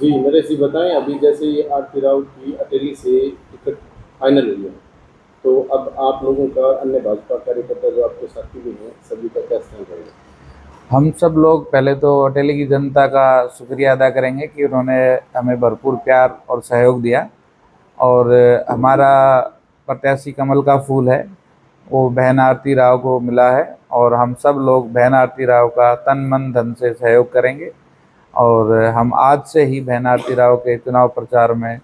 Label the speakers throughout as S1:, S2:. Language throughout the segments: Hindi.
S1: जी, नरेश जी बताएँ, अभी जैसे ये आरती राव की अटेली से टिकट फाइनल हुई है, तो अब आप लोगों का, अन्य भाजपा कार्यकर्ता जो आपके साथी भी हैं, सभी का क्या स्टैंड रहेगा?
S2: हम सब लोग पहले तो अटेली की जनता का शुक्रिया अदा करेंगे कि उन्होंने हमें भरपूर प्यार और सहयोग दिया। और हमारा प्रत्याशी कमल का फूल है, वो बहन आरती राव को मिला है। और हम सब लोग बहन आरती राव का तन मन धन से सहयोग करेंगे। और हम आज से ही बहन आरती राव के चुनाव प्रचार में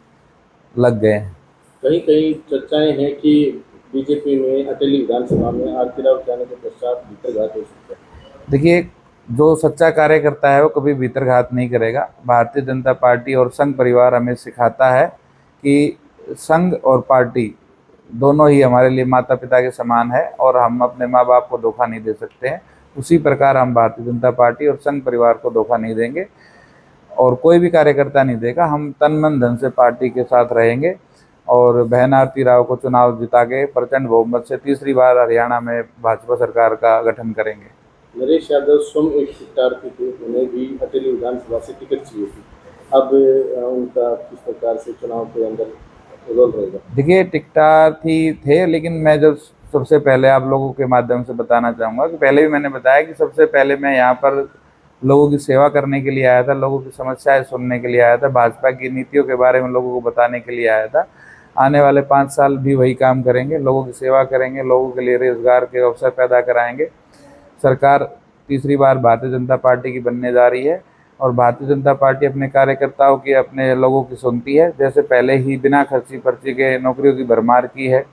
S2: लग गए हैं।
S1: कहीं-कहीं चर्चाएँ हैं कि बीजेपी में अटेली विधानसभा में आरती राव के आने के पश्चात भीतरघात हो सकता है।
S2: देखिए, जो सच्चा कार्यकर्ता है वो कभी भीतरघात नहीं करेगा। भारतीय जनता पार्टी और संघ परिवार हमें सिखाता है कि संघ और पार्टी दोनों ही हमारे लिए माता पिता के समान है और हम अपने माँ बाप को धोखा नहीं दे सकते हैं। उसी प्रकार हम भारतीय जनता पार्टी और संघ परिवार को धोखा नहीं देंगे और कोई भी कार्यकर्ता नहीं देगा। हम तन मन धन से पार्टी के साथ रहेंगे और बहन आरती राव को चुनाव जिता के प्रचंड बहुमत से तीसरी बार हरियाणा में भाजपा सरकार का गठन करेंगे।
S1: नरेश यादव स्वयं एक टिकटार्थी थे, उन्हें भी अटेली विधानसभा से टिकट चाहिए थी। अब उनका किस प्रकार से चुनाव के अंदर रोल रहेगा?
S2: देखिए, टिकटार्थी थे, लेकिन मैं जब सबसे पहले आप लोगों के माध्यम से बताना चाहूँगा कि पहले भी मैंने बताया कि सबसे पहले मैं यहाँ पर लोगों की सेवा करने के लिए आया था, लोगों की समस्याएं सुनने के लिए आया था, भाजपा की नीतियों के बारे में लोगों को बताने के लिए आया था। आने वाले 5 साल भी वही काम करेंगे, लोगों की सेवा करेंगे, लोगों के लिए रोजगार के अवसर पैदा कराएंगे। सरकार तीसरी बार भारतीय जनता पार्टी की बनने जा रही है और भारतीय जनता पार्टी अपने कार्यकर्ताओं की, अपने लोगों की सुनती है। जैसे पहले ही बिना खर्ची पर्ची के नौकरियों की भरमार की है,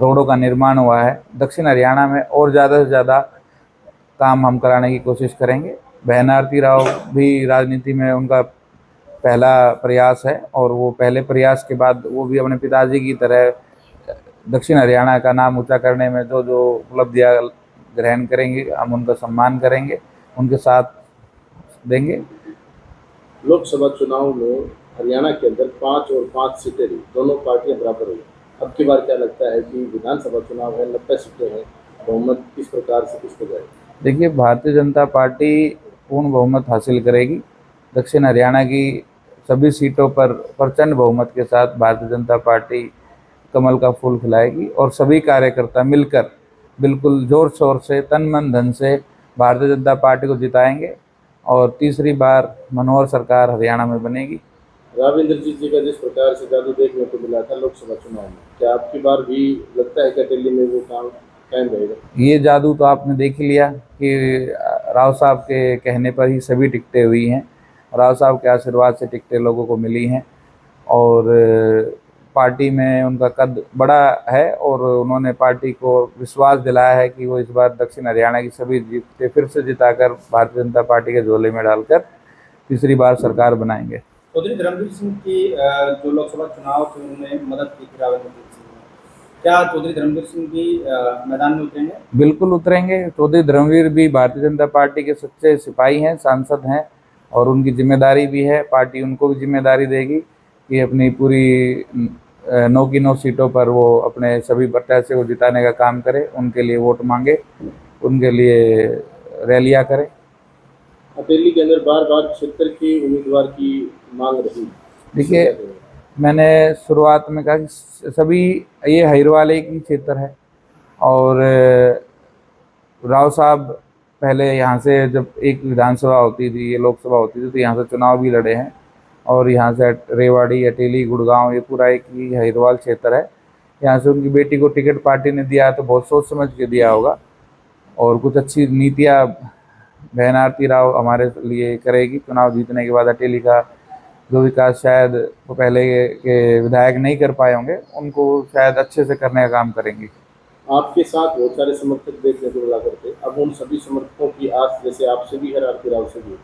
S2: रोडों का निर्माण हुआ है, दक्षिण हरियाणा में और ज़्यादा से ज़्यादा काम हम कराने की कोशिश करेंगे। बहन आरती राव भी राजनीति में उनका पहला प्रयास है और वो पहले प्रयास के बाद वो भी अपने पिताजी की तरह दक्षिण हरियाणा का नाम ऊंचा करने में जो जो उपलब्धियां ग्रहण करेंगे, हम उनका सम्मान करेंगे, उनके साथ देंगे।
S1: लोकसभा चुनाव में हरियाणा के अंदर 5 और 5 सीटें रही, दोनों पार्टियां बराबर हुई। अब की बार क्या लगता है कि विधानसभा चुनाव है, 90 सीटें हैं, बहुमत किस प्रकार से किसको जाएगा?
S2: देखिए, भारतीय जनता पार्टी पूर्ण बहुमत हासिल करेगी। दक्षिण हरियाणा की सभी सीटों पर प्रचंड बहुमत के साथ भारतीय जनता पार्टी कमल का फूल खिलाएगी और सभी कार्यकर्ता मिलकर बिल्कुल जोर शोर से तन मन धन से भारतीय जनता पार्टी को जिताएंगे और तीसरी बार मनोहर सरकार हरियाणा में बनेगी।
S1: राव इंद्रजीत जी का जिस प्रकार से जादू देखने को मिला था लोकसभा चुनाव में, क्या आपकी बार भी लगता है कि अटेली में वो काम कायम रहेगा?
S2: ये जादू तो आपने देख ही लिया कि राव साहब के कहने पर ही सभी टिकटें हुई हैं। राव साहब के आशीर्वाद से टिकटें लोगों को मिली हैं और पार्टी में उनका कद बड़ा है और उन्होंने पार्टी को विश्वास दिलाया है कि वो इस बार दक्षिण हरियाणा की सभी सीटें फिर से जिताकर भारतीय जनता पार्टी के झोले में डालकर तीसरी बार सरकार बनाएंगे।
S3: चौधरी धर्मवीर सिंह की जो लोकसभा चुनाव थे उन्होंने मदद की थी राव इंद्रजीत सिंह ने। क्या चौधरी धर्मवीर सिंह भी मैदान में उतरेंगे?
S2: बिल्कुल उतरेंगे। चौधरी धर्मवीर भी भारतीय जनता पार्टी के सच्चे सिपाही हैं, सांसद हैं और उनकी जिम्मेदारी भी है, पार्टी उनको भी जिम्मेदारी देगी कि अपनी पूरी 9 की 9 सीटों पर वो अपने सभी प्रत्याशियों को जिताने का काम करे, उनके लिए वोट मांगे, उनके लिए रैलियां करे।
S1: अटेली के अंदर बार-बार क्षेत्र के उम्मीदवार की मांग रही।
S2: देखिए, मैंने शुरुआत में कहा कि सभी ये हरियाणा की क्षेत्र है और राव साहब पहले यहाँ से जब एक विधानसभा होती थी, ये लोकसभा होती थी, तो यहाँ से चुनाव भी लड़े हैं और यहाँ से रेवाड़ी, अटेली, गुड़गांव ये पूरा एक ही हरियाणा क्षेत्र है। यहाँ से उनकी बेटी को टिकट पार्टी ने दिया तो बहुत सोच समझ के दिया होगा और कुछ अच्छी नीतियाँ बहन आरती राव हमारे लिए करेगी। चुनाव जीतने के बाद अटेली का जो विकास शायद वो पहले के विधायक नहीं कर पाए होंगे, उनको शायद अच्छे से करने का काम करेंगी।
S1: आपके साथ बहुत सारे समर्थक देखने को मिला करते, अब उन सभी समर्थकों की आस जैसे आपसे भी है, आरती राव से भी,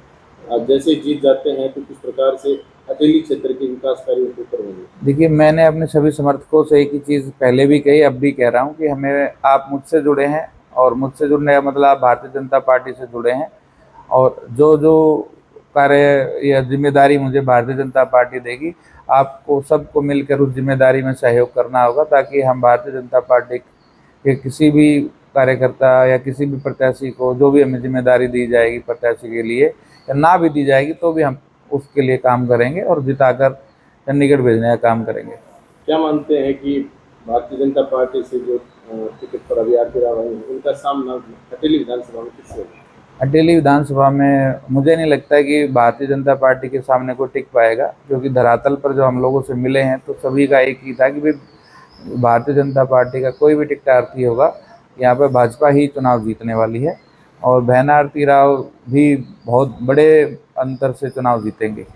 S1: अब जैसे जीत जाते हैं तो किस प्रकार से अटेली क्षेत्र के विकास कार्यों को करवाएंगे?
S2: देखिए, मैंने अपने सभी समर्थकों से एक ही चीज़ पहले भी कही, अब भी कह रहा हूँ कि हमें, आप मुझसे जुड़े हैं और मुझसे जुड़ने का मतलब आप भारतीय जनता पार्टी से जुड़े हैं और जो जो कार्य या जिम्मेदारी मुझे भारतीय जनता पार्टी देगी, आपको सबको मिलकर उस जिम्मेदारी में सहयोग करना होगा ताकि हम भारतीय जनता पार्टी के किसी भी कार्यकर्ता या किसी भी प्रत्याशी को जो भी हमें जिम्मेदारी दी जाएगी प्रत्याशी के लिए या ना भी दी जाएगी तो भी हम उसके लिए काम करेंगे और जिताकर चंडीगढ़ भेजने का काम करेंगे।
S1: क्या मानते हैं कि भारतीय जनता पार्टी से जो टिकट पर अभी आरती राव हैं उनका सामना हटेली विधानसभा में किससे होगा?
S2: हटेली विधानसभा में मुझे नहीं लगता कि भारतीय जनता पार्टी के सामने कोई टिक पाएगा, क्योंकि धरातल पर जो हम लोगों से मिले हैं तो सभी का एक ही था कि भाई भारतीय जनता पार्टी का कोई भी टिकट आरती होगा, यहाँ पर भाजपा ही चुनाव जीतने वाली है और बहना आरती राव भी बहुत बड़े अंतर से चुनाव जीतेंगे।